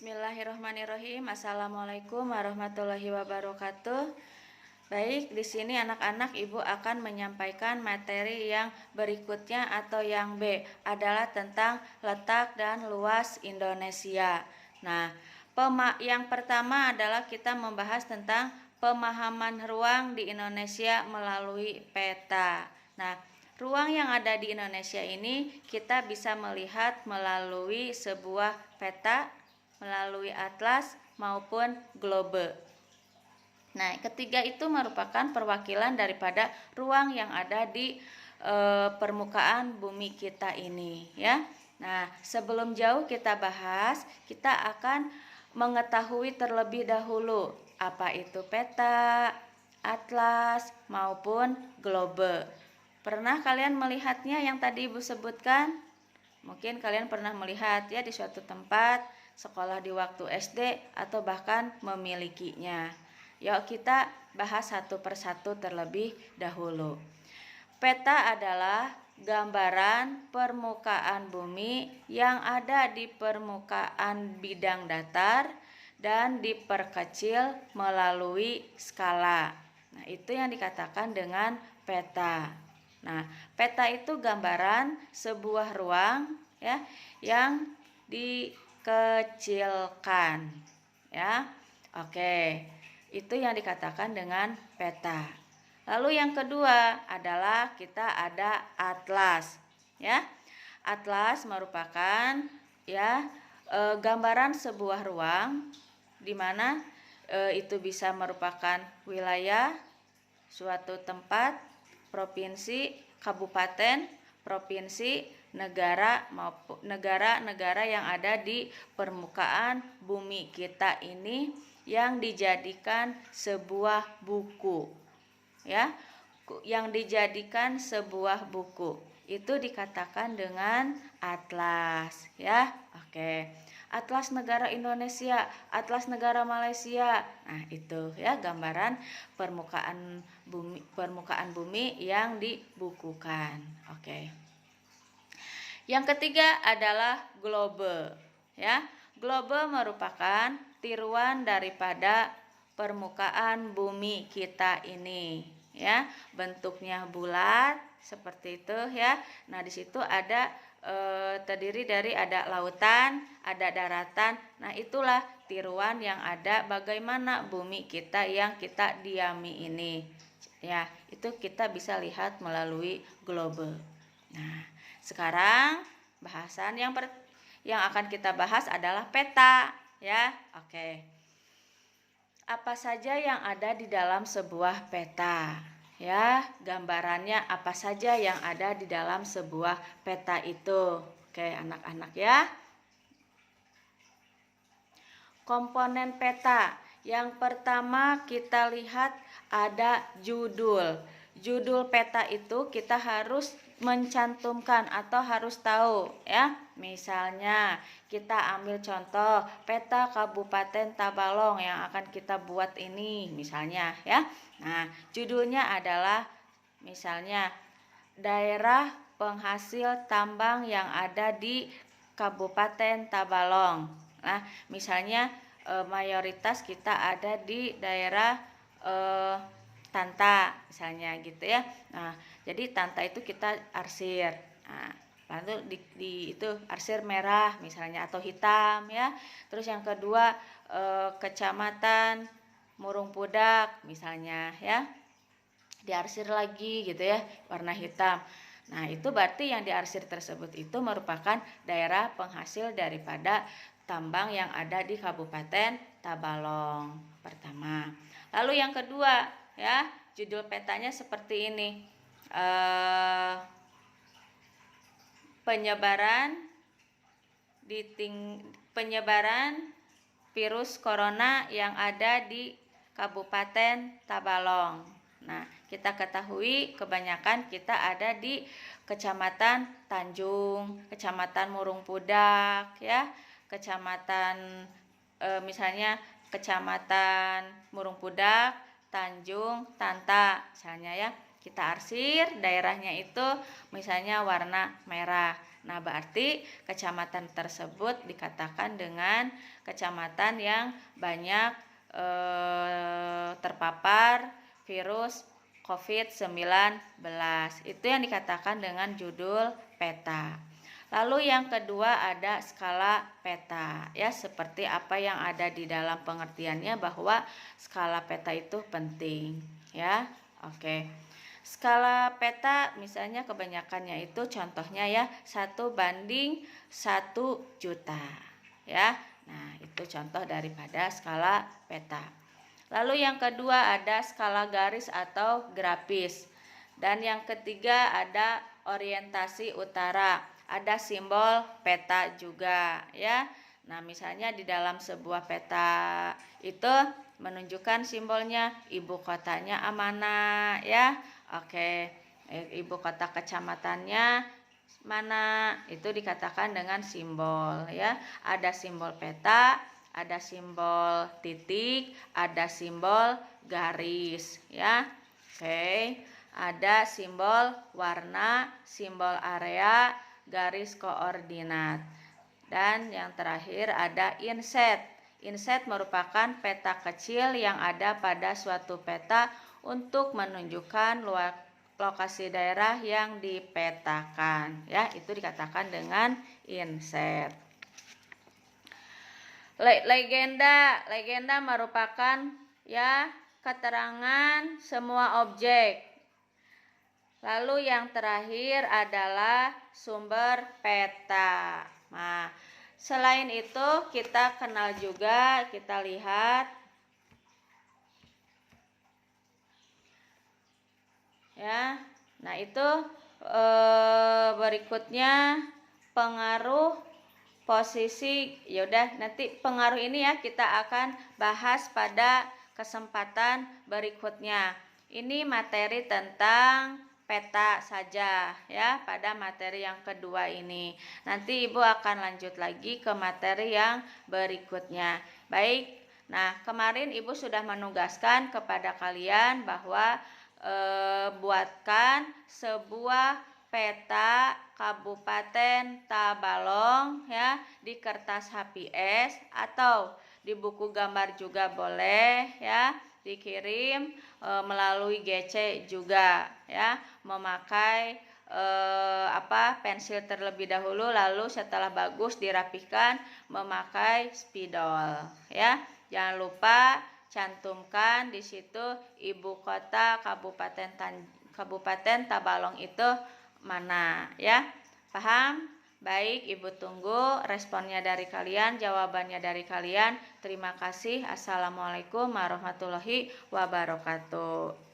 Bismillahirrahmanirrahim. Assalamualaikum warahmatullahi wabarakatuh. Baik, di sini anak-anak Ibu akan menyampaikan materi yang berikutnya atau yang B adalah tentang letak dan luas Indonesia. Nah, yang pertama adalah kita membahas tentang pemahaman ruang di Indonesia melalui peta. Nah, ruang yang ada di Indonesia ini kita bisa melihat melalui sebuah peta, melalui atlas maupun globe. Nah, ketiga itu merupakan perwakilan daripada ruang yang ada di permukaan bumi kita ini, ya. Nah, sebelum jauh kita bahas, kita akan mengetahui terlebih dahulu apa itu peta, atlas maupun globe. Pernah kalian melihatnya yang tadi Ibu sebutkan? Mungkin kalian pernah melihat ya di suatu tempat, sekolah di waktu SD atau bahkan memilikinya. Yuk kita bahas satu persatu terlebih dahulu. Peta adalah gambaran permukaan bumi yang ada di permukaan bidang datar dan diperkecil melalui skala. Nah, itu yang dikatakan dengan peta. Nah, peta itu gambaran sebuah ruang ya yang dikecilkan ya. Oke. Itu yang dikatakan dengan peta. Lalu yang kedua adalah kita ada atlas ya. Atlas merupakan ya gambaran sebuah ruang di mana itu bisa merupakan wilayah, suatu tempat, provinsi, kabupaten, provinsi, negara maupun negara-negara yang ada di permukaan bumi kita ini yang dijadikan sebuah buku. Ya, yang dijadikan sebuah buku. Itu dikatakan dengan atlas, ya. Oke. Atlas negara Indonesia, atlas negara Malaysia. Nah, itu ya gambaran permukaan bumi yang dibukukan. Oke. Yang ketiga adalah globe, ya. Globe merupakan tiruan daripada permukaan bumi kita ini, ya. Bentuknya bulat seperti itu, ya. Nah, di situ ada terdiri dari ada lautan, ada daratan. Nah, itulah tiruan yang ada bagaimana bumi kita yang kita diami ini. Ya, itu kita bisa lihat melalui globe. Nah, sekarang bahasan yang akan kita bahas adalah peta, ya. Oke. Apa saja yang ada di dalam sebuah peta? Ya, gambarannya apa saja yang ada di dalam sebuah peta itu. Oke, anak-anak ya. Komponen peta. Yang pertama kita lihat ada judul. Judul peta itu kita harus mencantumkan atau harus tahu ya. Misalnya kita ambil contoh peta Kabupaten Tabalong yang akan kita buat ini misalnya ya. Nah, judulnya adalah misalnya daerah penghasil tambang yang ada di Kabupaten Tabalong. Nah, misalnya mayoritas kita ada di daerah Tanta misalnya gitu ya. Nah, jadi Tanta itu kita arsir. Nah, lalu di itu arsir merah misalnya atau hitam ya. Terus yang kedua Kecamatan Murung Pudak misalnya ya. Diarsir lagi gitu ya, warna hitam. Nah, itu berarti yang diarsir tersebut itu merupakan daerah penghasil daripada tambang yang ada di Kabupaten Tabalong pertama. Lalu yang kedua ya, judul petanya seperti ini. Penyebaran virus corona yang ada di Kabupaten Tabalong. Nah, kita ketahui kebanyakan kita ada di Kecamatan Tanjung, Kecamatan Murung Pudak ya, Kecamatan misalnya Kecamatan Murung Pudak, Tanjung, Tanta misalnya ya. Kita arsir daerahnya itu misalnya warna merah. Nah, berarti kecamatan tersebut dikatakan dengan kecamatan yang banyak terpapar virus COVID-19. Itu yang dikatakan dengan judul peta. Lalu yang kedua ada skala peta, ya, seperti apa yang ada di dalam pengertiannya bahwa skala peta itu penting, ya. Oke. Skala peta misalnya kebanyakannya itu contohnya ya 1:1.000.000, ya. Nah, itu contoh daripada skala peta. Lalu yang kedua ada skala garis atau grafis. Dan yang ketiga ada orientasi utara. Ada simbol peta juga, ya. Nah, misalnya di dalam sebuah peta itu menunjukkan simbolnya ibu kotanya mana, ya. Oke. Ibu kota kecamatannya mana, itu dikatakan dengan simbol, ya. Ada simbol peta, ada simbol titik, ada simbol garis, ya. Oke. Ada simbol warna, simbol area, garis koordinat. Dan yang terakhir ada inset. Inset merupakan peta kecil yang ada pada suatu peta untuk menunjukkan lokasi daerah yang dipetakan, ya. Itu dikatakan dengan inset. Legenda merupakan, ya, keterangan semua objek. Lalu yang terakhir adalah sumber peta. Nah, selain itu kita kenal juga, kita lihat, ya. Nah, itu berikutnya pengaruh posisi. Yaudah, nanti pengaruh ini ya kita akan bahas pada kesempatan berikutnya. Ini materi tentang peta saja, ya, pada materi yang kedua ini. Nanti Ibu akan lanjut lagi ke materi yang berikutnya. Baik, nah kemarin Ibu sudah menugaskan kepada kalian bahwa buatkan sebuah peta Kabupaten Tabalong, ya, di kertas HPS atau di buku gambar juga boleh, ya. Dikirim melalui GC juga, ya, memakai pensil terlebih dahulu, lalu setelah bagus dirapikan memakai spidol, ya. Jangan lupa cantumkan di situ ibu kota Kabupaten Tabalong itu mana, ya. Paham? Baik, Ibu tunggu responnya dari kalian, jawabannya dari kalian. Terima kasih. Assalamualaikum warahmatullahi wabarakatuh.